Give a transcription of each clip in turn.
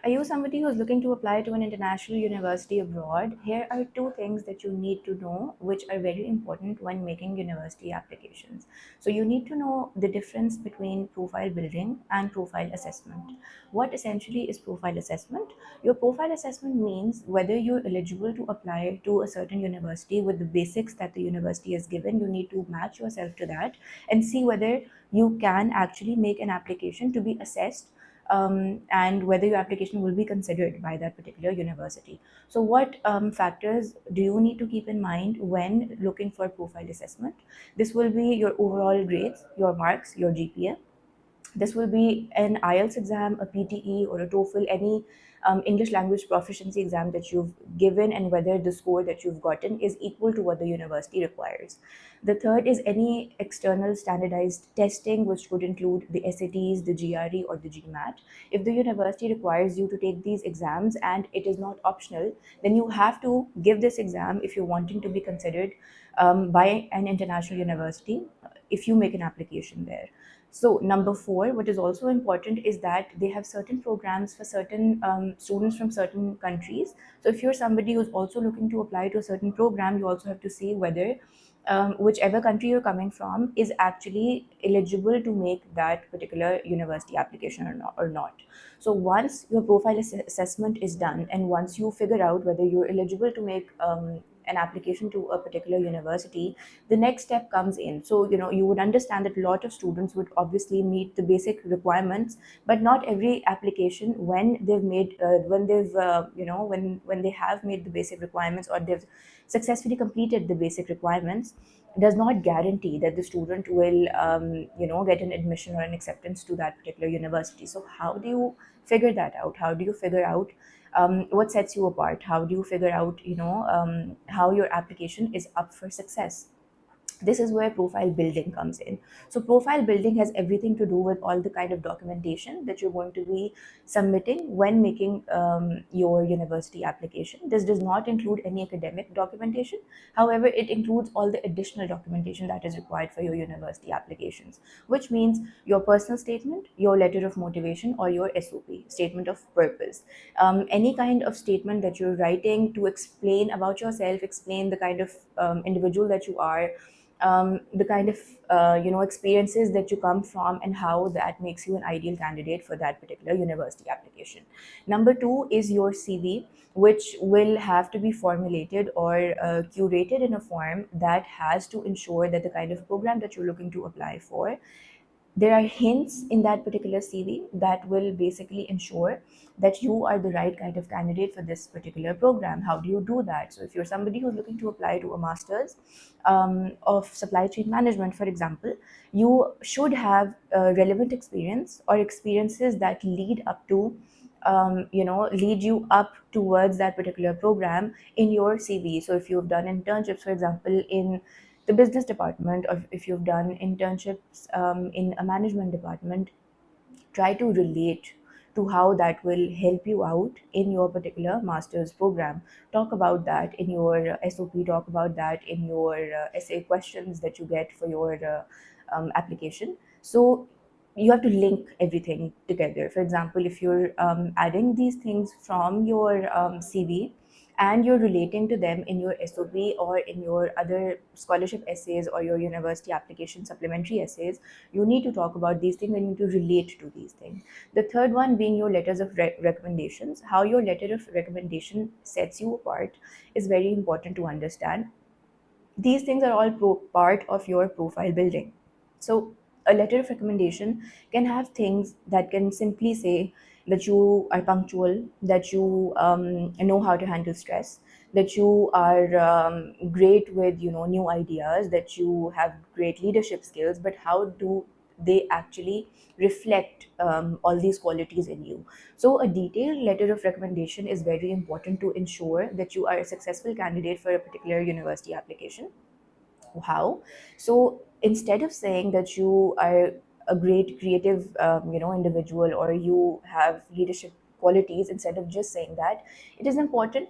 Are you somebody who's looking to apply to an international university abroad? Here are two things that you need to know, which are very important when making university applications. So, you need to know the difference between profile building and profile assessment. What essentially is profile assessment? Your profile assessment means whether you're eligible to apply to a certain university with the basics that the university has given. You need to match yourself to that and see whether you can actually make an application to be assessed, and whether your application will be considered by that particular university. So, what factors do you need to keep in mind when looking for profile assessment? This will be your overall grades, your marks, your GPA. This will be an IELTS exam, a PTE, or a TOEFL, any English language proficiency exam that you've given, and whether the score that you've gotten is equal to what the university requires. The third is any external standardized testing, which would include the SATs, the GRE, or the GMAT. If the university requires you to take these exams and it is not optional, then you have to give this exam if you're wanting to be considered by an international university if you make an application there. So, number four, what is also important is that they have certain programs for certain students from certain countries. So, if you're somebody who's also looking to apply to a certain program, you also have to see whether whichever country you're coming from is actually eligible to make that particular university application or not. So, once your profile assessment is done, and once you figure out whether you're eligible to make an application to a particular university, the next step comes in. So, you would understand that a lot of students would obviously meet the basic requirements, but not every application, when they've made when they've when they have made the basic requirements, or they've successfully completed the basic requirements, does not guarantee that the student will get an admission or an acceptance to that particular university. So, how do you figure that out? How do you figure out what sets you apart? How do you figure out how your application is up for success? This is where profile building comes in. So profile building has everything to do with all the kind of documentation that you're going to be submitting when making your university application. This does not include any academic documentation. However, it includes all the additional documentation that is required for your university applications, which means your personal statement, your letter of motivation, or your SOP, statement of purpose. Any kind of statement that you're writing to explain about yourself, explain the kind of individual that you are, the kind of experiences that you come from, and how that makes you an ideal candidate for that particular university application. Number two is your CV, which will have to be formulated or curated in a form that has to ensure that the kind of program that you're looking to apply for, there are hints in that particular CV that will basically ensure that you are the right kind of candidate for this particular program. How do you do that? So, if you're somebody who's looking to apply to a master's of supply chain management, for example, you should have relevant experience or experiences that lead up to lead you up towards that particular program in your CV. So if you've done internships, for example, in the business department, or if you've done internships in a management department, try to relate to how that will help you out in your particular master's program. Talk about that in your SOP, talk about that in your essay questions that you get for your application. So you have to link everything together. For example, if you're adding these things from your CV, and you're relating to them in your SOP or in your other scholarship essays or your university application supplementary essays, you need to talk about these things and you need to relate to these things. The third one being your letters of recommendations. How your letter of recommendation sets you apart is very important to understand. These things are all part of your profile building. So, a letter of recommendation can have things that can simply say that you are punctual, that you know how to handle stress, that you are great with new ideas, that you have great leadership skills. But how do they actually reflect all these qualities in you? So, a detailed letter of recommendation is very important to ensure that you are a successful candidate for a particular university application. How? So, instead of saying that you are a great creative, individual, or you have leadership qualities, instead of just saying that, it is important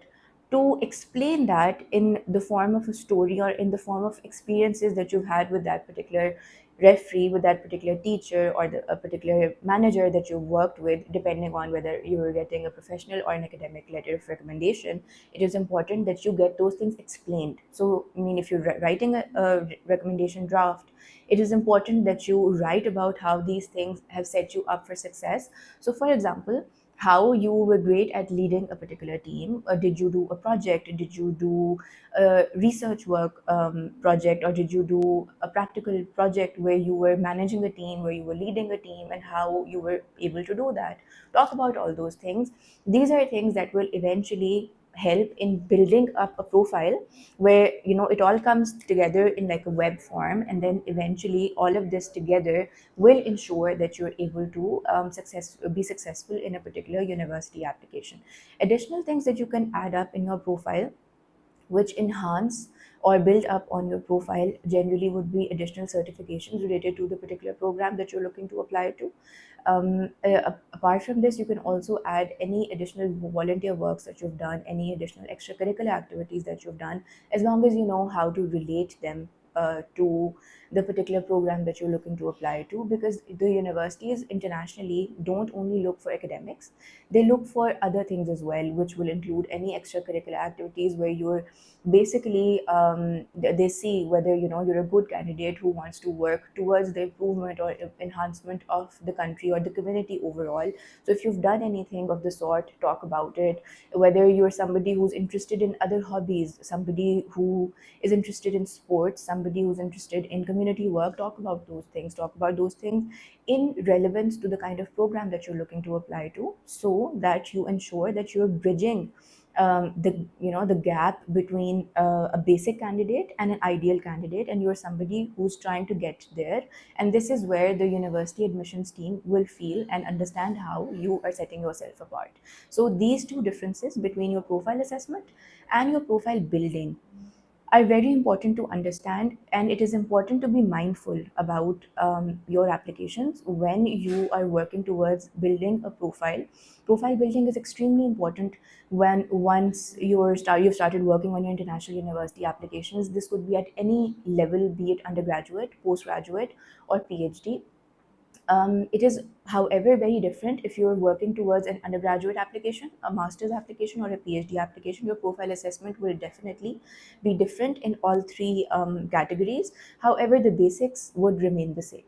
to explain that in the form of a story or in the form of experiences that you've had with that particular referee, with that particular teacher or a particular manager that you worked with, depending on whether you were getting a professional or an academic letter of recommendation, it is important that you get those things explained. So, I mean, if you're writing a recommendation draft, it is important that you write about how these things have set you up for success. So, for example, how you were great at leading a particular team. Did you do a project? Did you do a research work project, or did you do a practical project where you were managing a team, where you were leading a team, and how you were able to do that? Talk about all those things. These are things that will eventually help in building up a profile where it all comes together in like a web form, and then eventually all of this together will ensure that you're able to be successful in a particular university application. Additional things that you can add up in your profile which enhance or build up on your profile generally would be additional certifications related to the particular program that you're looking to apply to. Apart from this, you can also add any additional volunteer works that you've done, any additional extracurricular activities that you've done, as long as you know how to relate them to the particular program that you're looking to apply to, because the universities internationally don't only look for academics, they look for other things as well, which will include any extracurricular activities where you're basically they see whether you're a good candidate who wants to work towards the improvement or enhancement of the country or the community overall. So if you've done anything of the sort, talk about it. Whether you're somebody who's interested in other hobbies, somebody who is interested in sports, somebody who's interested in community work, talk about those things. Talk about those things in relevance to the kind of program that you're looking to apply to, so that you ensure that you're bridging the gap between a basic candidate and an ideal candidate, and you're somebody who's trying to get there. And this is where the university admissions team will feel and understand how you are setting yourself apart. So these two differences between your profile assessment and your profile building are very important to understand, and it is important to be mindful about your applications when you are working towards building a profile. Profile building is extremely important when once you've started working on your international university applications. This could be at any level, be it undergraduate, postgraduate, or PhD. It is, however, very different if you're working towards an undergraduate application, a master's application, or a PhD application. Your profile assessment will definitely be different in all three categories. However, the basics would remain the same.